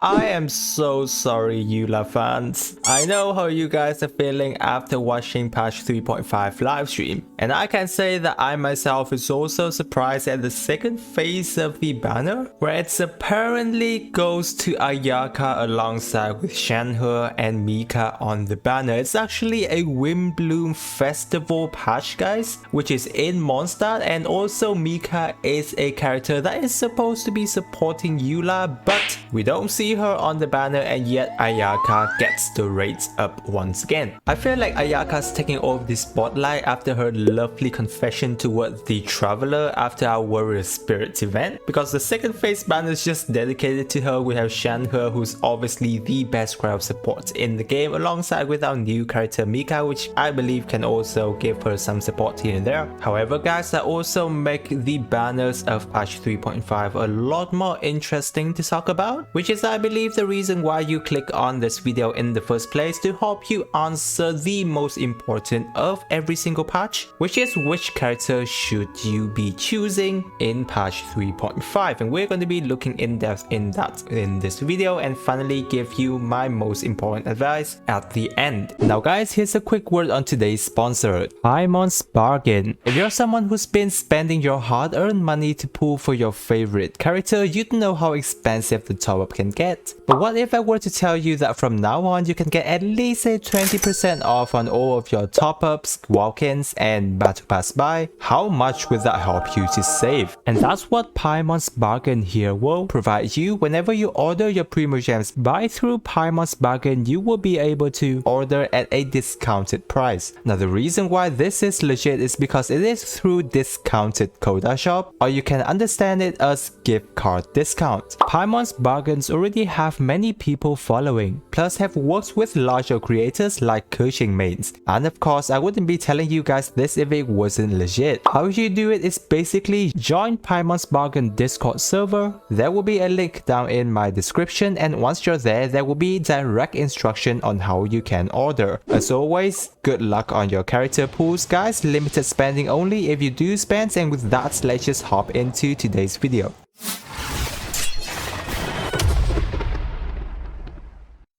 I am so sorry, Eula fans. I know how you guys are feeling after watching patch 3.5 livestream, and I can say that I myself is also surprised at the second phase of the banner, where it apparently goes to Ayaka alongside with Shenhe and Mika on the banner. It's actually a Windbloom Festival patch, guys, which is in Mondstadt, and also Mika is a character that is supposed to be supporting Eula, but we don't see her on the banner, and yet Ayaka gets the rates up once again. I feel like Ayaka's taking over the spotlight after her lovely confession towards the Traveler after our Warrior Spirit event, because the second phase banner is just dedicated to her. We have Shenhe, who's obviously the best crowd support in the game, alongside with our new character Mika, which I believe can also give her some support here and there. However, guys, that also make the banners of patch 3.5 a lot more interesting to talk about, which is, I believe, the reason why you click on this video in the first place, to help you answer the most important of every single patch, which is which character should you be choosing in patch 3.5, and we're going to be looking in depth in that in this video, and finally give you my most important advice at the end. Now guys, here's a quick word on today's sponsor, Paimon's Bargain. If you're someone who's been spending your hard-earned money to pull for your favorite character, you'd know how expensive the top-up can get. But what if I were to tell you that from now on you can get at least a 20% off on all of your top-ups, walk-ins, and battle pass buy? How much would that help you to save? And that's what Paimon's Bargain here will provide you. Whenever you order your Primogems buy through Paimon's Bargain, you will be able to order at a discounted price. Now the reason why this is legit is because it is through discounted Coda shop, or you can understand it as gift card discount. Paimon's Bargains already have many people following, plus have worked with larger creators like coaching mates. And of course, I wouldn't be telling you guys this if it wasn't legit. How you do it is basically join Paimon's Bargain Discord server. There will be a link down in my description, and once you're there will be direct instruction on how you can order. As always, good luck on your character pools, guys. Limited spending only if you do spend, and with that, let's just hop into today's video.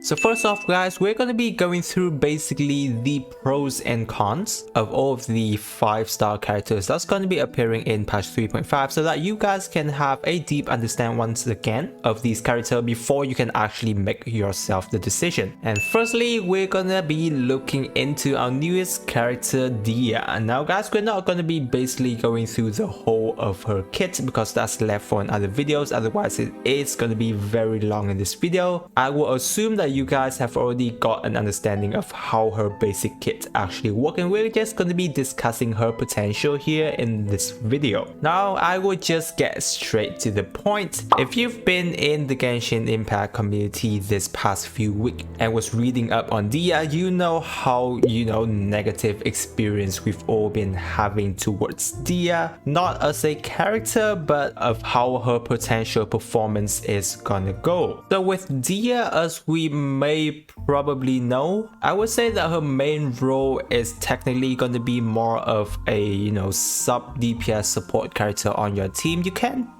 So first off, guys, we're going to be going through basically the pros and cons of all of the 5-star characters that's going to be appearing in patch 3.5, so that you guys can have a deep understanding once again of these characters before you can actually make yourself the decision. And firstly, we're going to be looking into our newest character, Dehya. Now guys, we're not going to be basically going through the whole of her kit because that's left for another videos, otherwise it is going to be very long in this video. I will assume that you guys have already got an understanding of how her basic kit actually works, and we're just going to be discussing her potential here in this video. Now I will just get straight to the point. If you've been in the Genshin Impact community this past few weeks and was reading up on Dehya, you know how negative experience we've all been having towards Dehya, not as a character but of how her potential performance is gonna go. So with Dehya, as we may probably know, I would say that her main role is technically going to be more of a sub DPS support character on your team. You can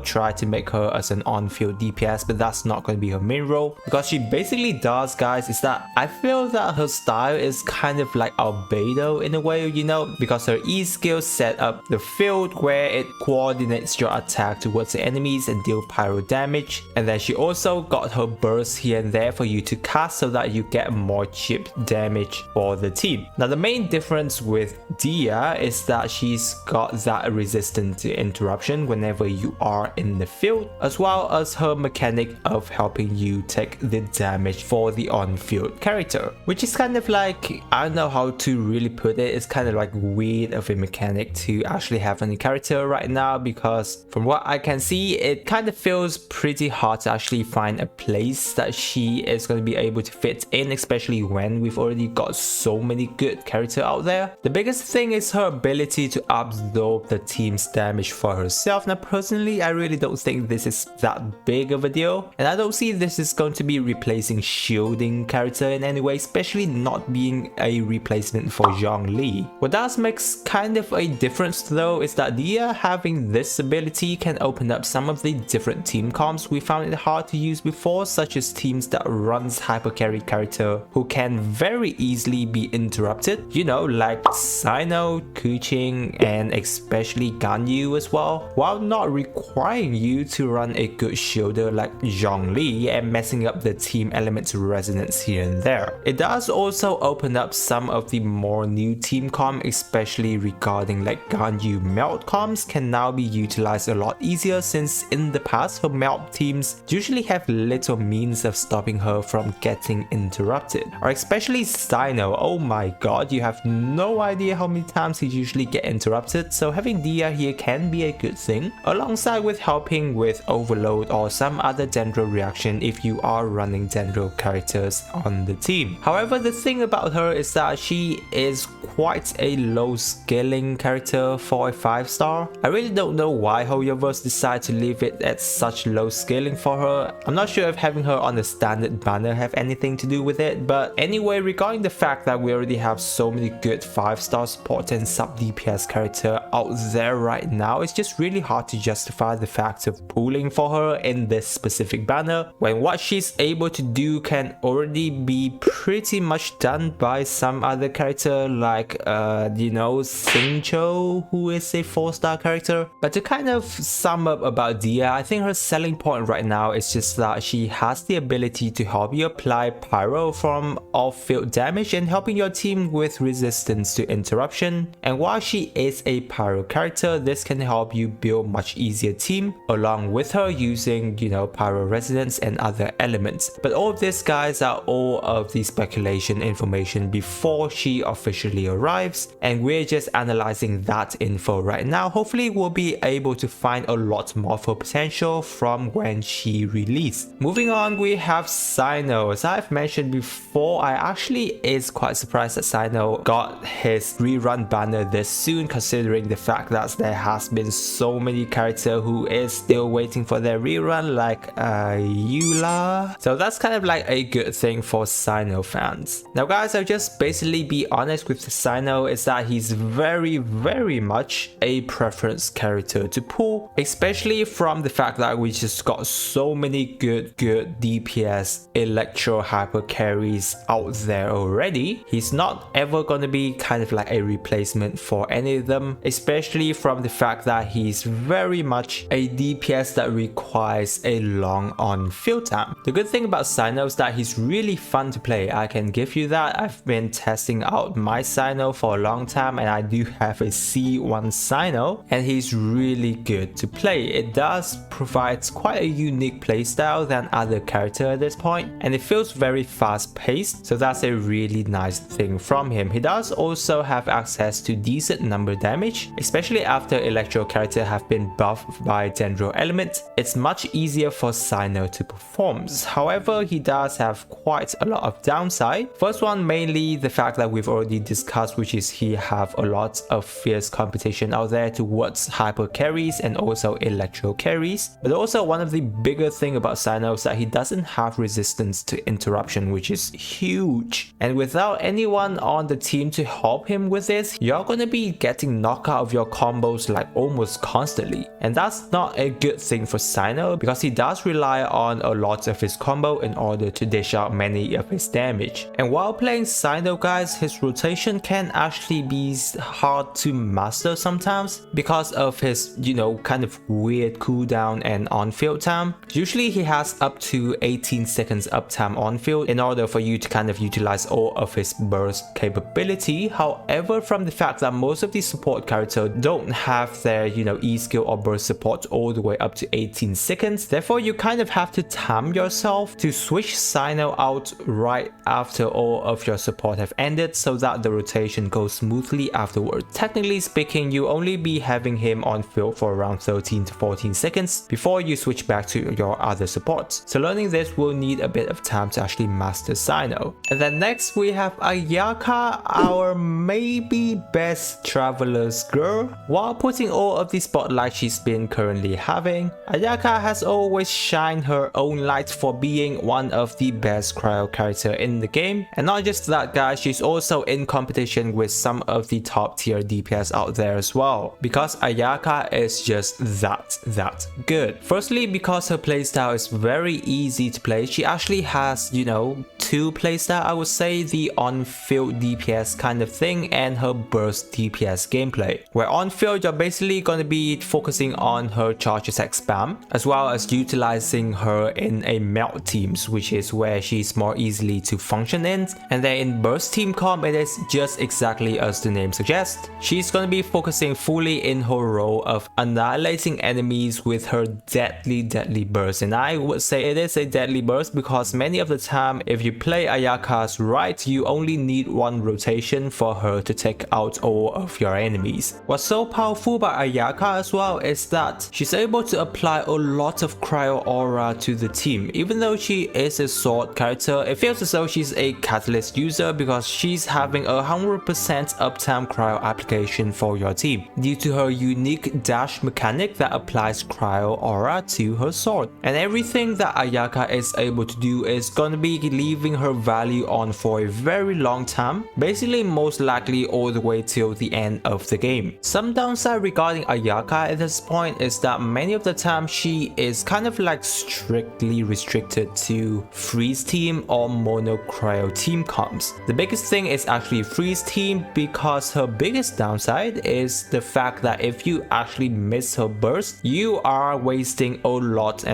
try to make her as an on-field DPS, but that's not going to be her main role. Because she basically does, guys, is that I feel that her style is kind of like Albedo in a way, because her E skill set up the field where it coordinates your attack towards the enemies and deal pyro damage, and then she also got her burst here and there for you to cast so that you get more chip damage for the team. Now the main difference with Dehya is that she's got that resistance to interruption whenever you are in the field, as well as her mechanic of helping you take the damage for the on-field character, which is kind of like, I don't know how to really put it, it's kind of like weird of a mechanic to actually have any character right now, because from what I can see, it kind of feels pretty hard to actually find a place that she is is going to be able to fit in, especially when we've already got so many good characters out there. The biggest thing is her ability to absorb the team's damage for herself. Now personally, I really don't think this is that big of a deal, and I don't see this is going to be replacing shielding character in any way, especially not being a replacement for Zhongli. What does makes kind of a difference though is that Dehya having this ability can open up some of the different team comps we found it hard to use before, such as teams that runs hyper carry character who can very easily be interrupted, you know, like Cyno, Kuching, and especially Ganyu as well, while not requiring you to run a good shielder like Zhongli and messing up the team element's resonance here and there. It does also open up some of the more new team comp, especially regarding like Ganyu melt comps can now be utilized a lot easier, since in the past her melt teams usually have little means of stopping her from getting interrupted. Or especially Cyno, oh my god, you have no idea how many times he usually get interrupted, so having Dehya here can be a good thing, alongside with helping with overload or some other dendro reaction if you are running dendro characters on the team. However, the thing about her is that she is quite a low scaling character for a 5-star. I really don't know why Hoyoverse decided to leave it at such low scaling for her. I'm not sure if having her on the standard banner have anything to do with it, but anyway, regarding the fact that we already have so many good 5-star support and sub DPS character out there right now, it's just really hard to justify the fact of pulling for her in this specific banner when what she's able to do can already be pretty much done by some other character like you know, Xingqiu, who is a 4-star character. But to kind of sum up about Dehya, I think her selling point right now is just that she has the ability to help you apply pyro from off-field damage and helping your team with resistance to interruption. And while she is a pyro character, this can help you build much easier team along with her using, you know, pyro resonance and other elements. But all of this, guys, are all of the speculation information before she officially arrives, and we're just analyzing that info right now. Hopefully we'll be able to find a lot more of her potential from when she released. Moving on, we have Cyno. As I've mentioned before, I actually is quite surprised that Cyno got his rerun banner this soon, considering the fact that there has been so many characters who is still waiting for their rerun, like Eula. So that's kind of like a good thing for Cyno fans. Now guys, I'll just basically be honest with Cyno is that he's very much a preference character to pull, especially from the fact that we just got so many good DPS electro hyper carries out there already. He's not ever gonna be kind of like a replacement for any of them, especially from the fact that he's very much a DPS that requires a long on field time. The good thing about Cyno is that he's really fun to play. I can give you that. I've been testing out my Cyno for a long time, and I do have a C1 Cyno, and he's really good to play. It does provide quite a unique playstyle than other characters at this point, and it feels very fast paced, so that's a really nice thing from him. He does also have access to decent number damage, especially after electro character have been buffed by dendro element. It's much easier for Cyno to perform. However, he does have quite a lot of downside. First one, mainly the fact that we've already discussed, which is he have a lot of fierce competition out there towards hyper carries and also electro carries. But also one of the bigger thing about Cyno is that he doesn't have resistance to interruption, which is huge. And without anyone on the team to help him with this, you're gonna be getting knocked out of your combos like almost constantly. And that's not a good thing for Cyno, because he does rely on a lot of his combo in order to dish out many of his damage. And while playing Cyno, guys, his rotation can actually be hard to master sometimes because of his, you know, kind of weird cooldown and on-field time. Usually he has up to 18 seconds uptime on-field in order for you to kind of utilize all of his burst capability. However, from the fact that most of these support characters don't have their, you know, E-skill or burst support all the way up to 18 seconds, therefore you kind of have to time yourself to switch Cyno out right after all of your support have ended, so that the rotation rotation go smoothly afterward. Technically speaking, you only be having him on field for around 13 to 14 seconds before you switch back to your other supports. So learning this will need a bit of time to actually master Cyno. And then next we have Ayaka, our maybe best traveler's girl. While putting all of the spotlight she's been currently having, Ayaka has always shined her own light for being one of the best cryo character in the game. And not just that guys, she's also in competition with some of the top tier DPS out there as well, because Ayaka is just that good. Firstly, because her playstyle is very easy to play. She actually has, you know, two playstyle, I would say, the on-field DPS kind of thing and her burst DPS gameplay, where on-field you're basically going to be focusing on her charge attack spam, as well as utilizing her in a melt teams, which is where she's more easily to function in. And then in burst team comp, it is just exactly as the name suggests. She's going to be focusing fully in her role of annihilating enemies with her deadly burst. And I would say it is a deadly burst because many of the time if you play Ayaka's right, you only need one rotation for her to take out all of your enemies. What's so powerful about Ayaka as well is that she's able to apply a lot of cryo aura to the team. Even though she is a sword character, it feels as though she's a catalyst user because she's having 100% uptime cryo application for your team due to her unique dash mechanic that applies cryo aura to her sword. And everything that Ayaka is able to do is gonna be leaving her value on for a very long time, basically most likely all the way till the end of the game. Some downside regarding Ayaka at this point is that many of the time she is kind of like strictly restricted to freeze team or mono cryo team comps. The biggest thing is actually freeze team because her biggest downside is the fact that if you actually miss her burst, you are wasting a lot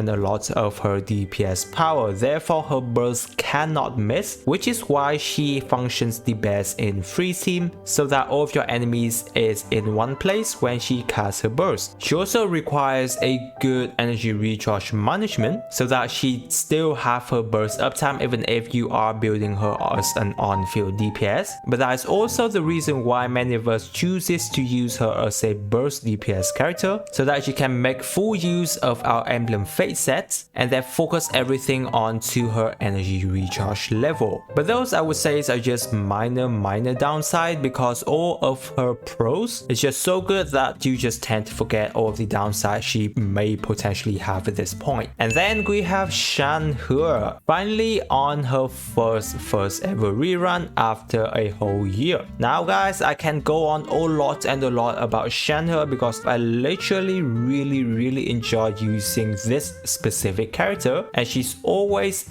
of her DPS power. Therefore her burst cannot miss, which is why she functions the best in freeze team, so that all of your enemies is in one place when she casts her burst. She also requires a good energy recharge management so that she still have her burst uptime even if you are building her as an on-field DPS. But that is also the reason why many of us chooses to use her as a burst DPS character, so that she can make full use of our emblem fate sets and then focus everything onto her energy recharge level. But those I would say are just minor downside, because all of her pros is just so good that you just tend to forget all of the downsides she may potentially have at this point. And then we have Shenhe, finally on her first ever rerun after a whole year. Now guys, I can go on a lot about Shenhe because I literally really enjoy using this specific character, and she's always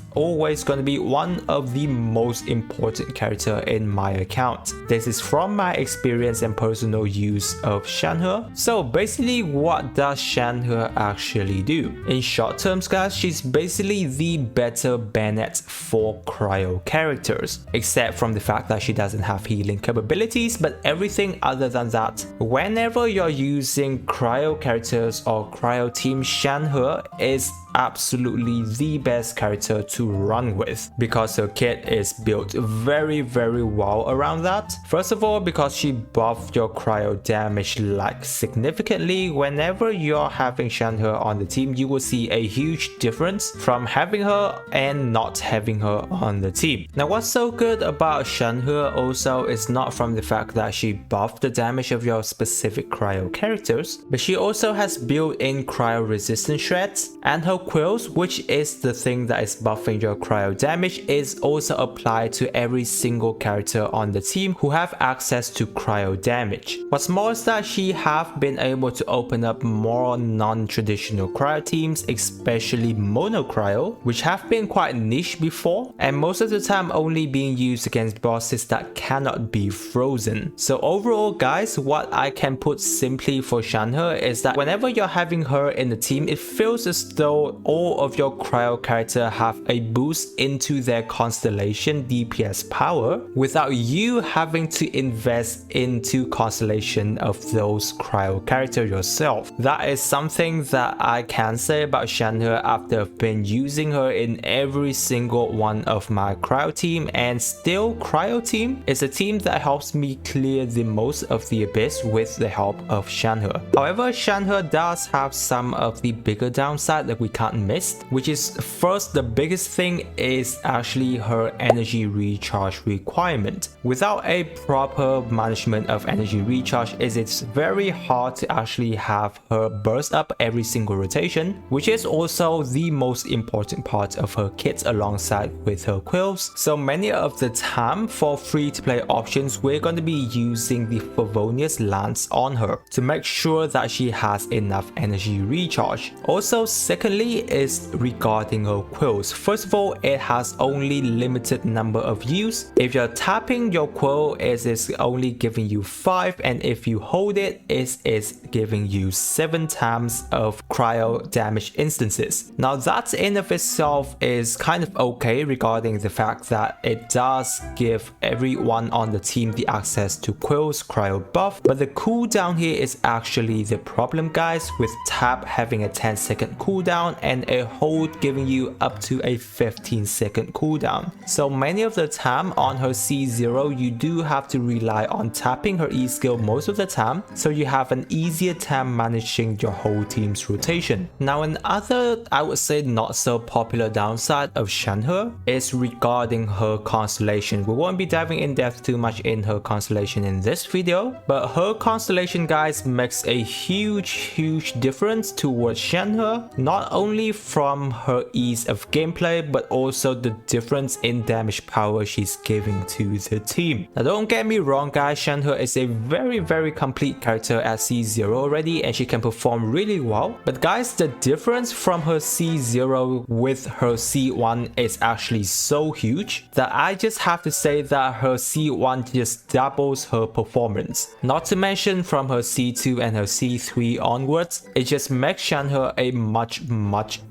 gonna be one of the most important character in my account. This is from my experience and personal use of Shenhe. So basically, what does Shenhe actually do? In short terms guys, she's basically the better Bennett for cryo characters, except from the fact that she doesn't have healing capabilities. But everything other than that, whenever you're using cryo characters or cryo team, Shenhe is absolutely the best character to run with, because her kit is built very well around that. First of all, because she buffed your cryo damage like significantly. Whenever you're having Shenhe on the team, you will see a huge difference from having her and not having her on the team. Now what's so good about Shenhe also is not from the fact that she buffed the damage of your specific cryo characters, but she also has built-in cryo resistance shreds, and her quills, which is the thing that is buffing your cryo damage, is also applied to every single character on the team who have access to cryo damage. What's more is that she have been able to open up more non-traditional cryo teams, especially mono cryo, which have been quite niche before, and most of the time only being used against bosses that cannot be frozen. So overall guys, what I can put simply for Shenhe is that whenever you're having her in the team, it feels as though all of your cryo character have a boost into their constellation DPS power without you having to invest into constellation of those cryo character yourself. That is something that I can say about Shenhe after I've been using her in every single one of my cryo team, and still cryo team is a team that helps me clear the most of the abyss with the help of Shenhe. However, Shenhe does have some of the bigger downside that we can't miss, which is first, the biggest thing is actually her energy recharge requirement. Without a proper management of energy recharge, it's very hard to actually have her burst up every single rotation, which is also the most important part of her kit alongside with her quills. So many of the time for free to play options, we're going to be using the Favonius Lance on her to make sure that she has enough energy recharge. Also, secondly is regarding her quills. First of all, it has only limited number of use. If you're tapping your quill, it is only giving you 5, and if you hold it, it is giving you 7 times of cryo damage instances. Now that in of itself is kind of okay regarding the fact that it does give everyone on the team the access to quills cryo buff, but the cooldown here is actually the problem, guys, with tap having a 10-second cooldown and a hold giving you up to a 15-second cooldown. So many of the time on her C0 you do have to rely on tapping her E skill most of the time, so you have an easier time managing your whole team's rotation. Now another, I would say, not so popular downside of Shenhe is regarding her constellation. We won't be diving in depth too much in her constellation in this video, but her constellation, guys, makes a huge difference towards Shenhe, not only from her ease of gameplay but also the difference in damage power she's giving to the team. Now don't get me wrong, guys, Shenhe is a very complete character at C0 already and she can perform really well, but guys, the difference from her C0 with her C1 is actually so huge that I just have to say that her C1 just doubles her performance. Not to mention from her C2 and her C3 onwards, it just makes Shenhe a much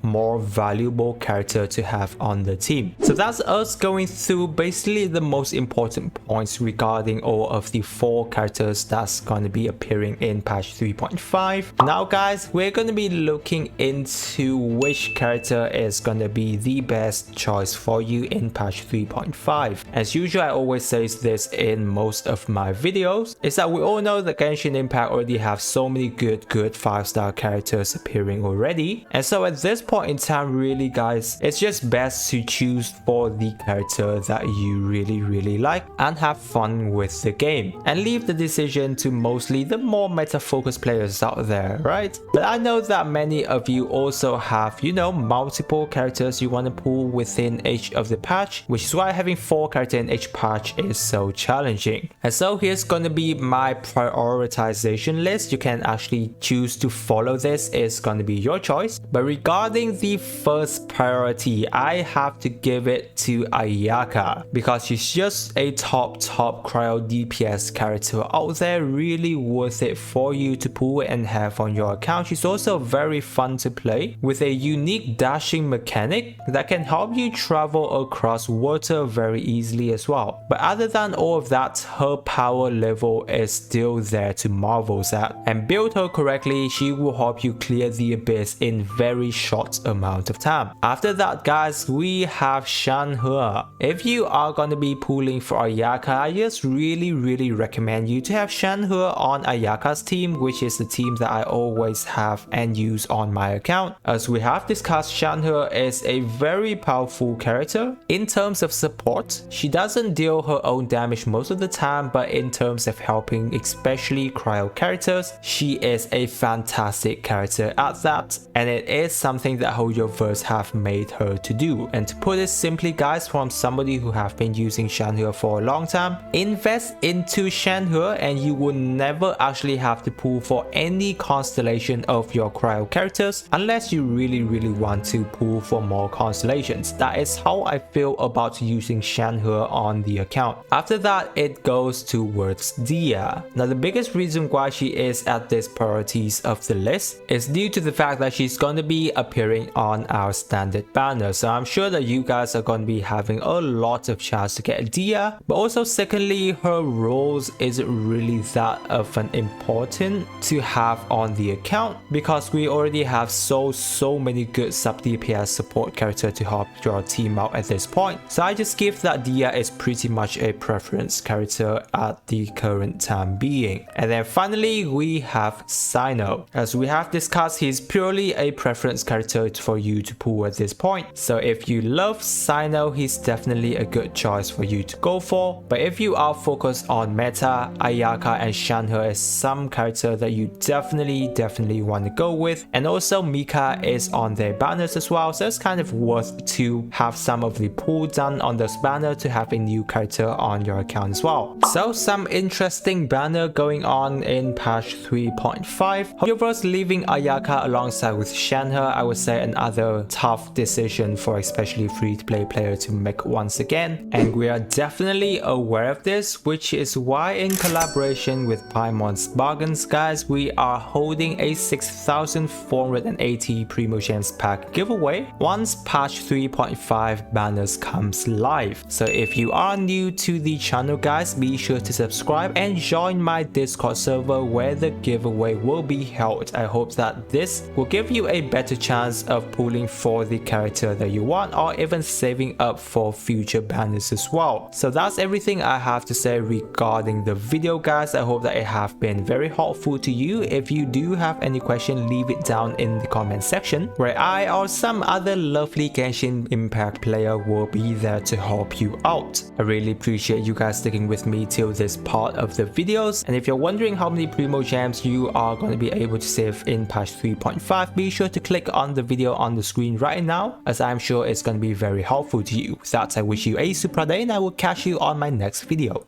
more valuable character to have on the team. So that's us going through basically the most important points regarding all of the 4 characters that's going to be appearing in patch 3.5. Now guys, we're going to be looking into which character is going to be the best choice for you in patch 3.5. As usual, I always say this in most of my videos, is that we all know that Genshin Impact already have so many good 5-star characters appearing already, and so at this point in time, really guys, it's just best to choose for the character that you really like and have fun with the game, and leave the decision to mostly the more meta focused players out there, right? But I know that many of you also have, you know, multiple characters you want to pull within each of the patch, which is why having 4 characters in each patch is so challenging. And so here's going to be my prioritization list. You can actually choose to follow this, it's going to be your choice. But regarding the first priority, I have to give it to Ayaka because she's just a top cryo DPS character out there, really worth it for you to pull and have on your account. She's also very fun to play with a unique dashing mechanic that can help you travel across water very easily as well. But other than all of that, her power level is still there to marvel at, and build her correctly, she will help you clear the abyss in very short amount of time. After that, guys, we have Shenhe. If you are going to be pulling for Ayaka, I just really recommend you to have Shenhe on Ayaka's team, which is the team that I always have and use on my account. As we have discussed, Shenhe is a very powerful character. In terms of support, she doesn't deal her own damage most of the time, but in terms of helping especially cryo characters, she is a fantastic character at that, and it is something that Hoyoverse have made her to do. And to put it simply, guys, from somebody who have been using Shenhe for a long time, invest into Shenhe and you will never actually have to pull for any constellation of your cryo characters unless you really want to pull for more constellations. That is how I feel about using Shenhe on the account. After that, it goes towards Dehya. Now the biggest reason why she is at this priorities of the list is due to the fact that she's going to be appearing on our standard banner. So I'm sure that you guys are going to be having a lot of chance to get Dehya, but also secondly, her roles isn't really that often important to have on the account because we already have so many good sub DPS support character to help your team out at this point. So I just give that Dehya is pretty much a preference character at the current time being. And then finally we have Cyno. As we have discussed, he's purely a preference character for you to pull at this point. So if you love Cyno, he's definitely a good choice for you to go for. But if you are focused on meta, Ayaka and Shenhe is some character that you definitely want to go with. And also Mika is on their banners as well, so it's kind of worth to have some of the pull done on this banner to have a new character on your account as well. So some interesting banner going on in patch 3.5. However, leaving Ayaka alongside with Shenhe, I would say another tough decision for especially free-to-play player to make once again, and we are definitely aware of this, which is why in collaboration with Primogems Bargains guys, we are holding a 6,480 Primogems pack giveaway once patch 3.5 banners comes live. So if you are new to the channel guys, be sure to subscribe and join my Discord server where the giveaway will be held. I hope that this will give you a better chance of pulling for the character that you want or even saving up for future banners as well. So that's everything I have to say regarding the video guys. I hope that it have been very helpful to you. If you do have any question, leave it down in the comment section where I or some other lovely Genshin Impact player will be there to help you out. I really appreciate you guys sticking with me till this part of the videos, and if you're wondering how many Primogems you are going to be able to save in patch 3.5, be sure to click on the video on the screen right now, as I'm sure it's going to be very helpful to you. With that, I wish you a super day and I will catch you on my next video.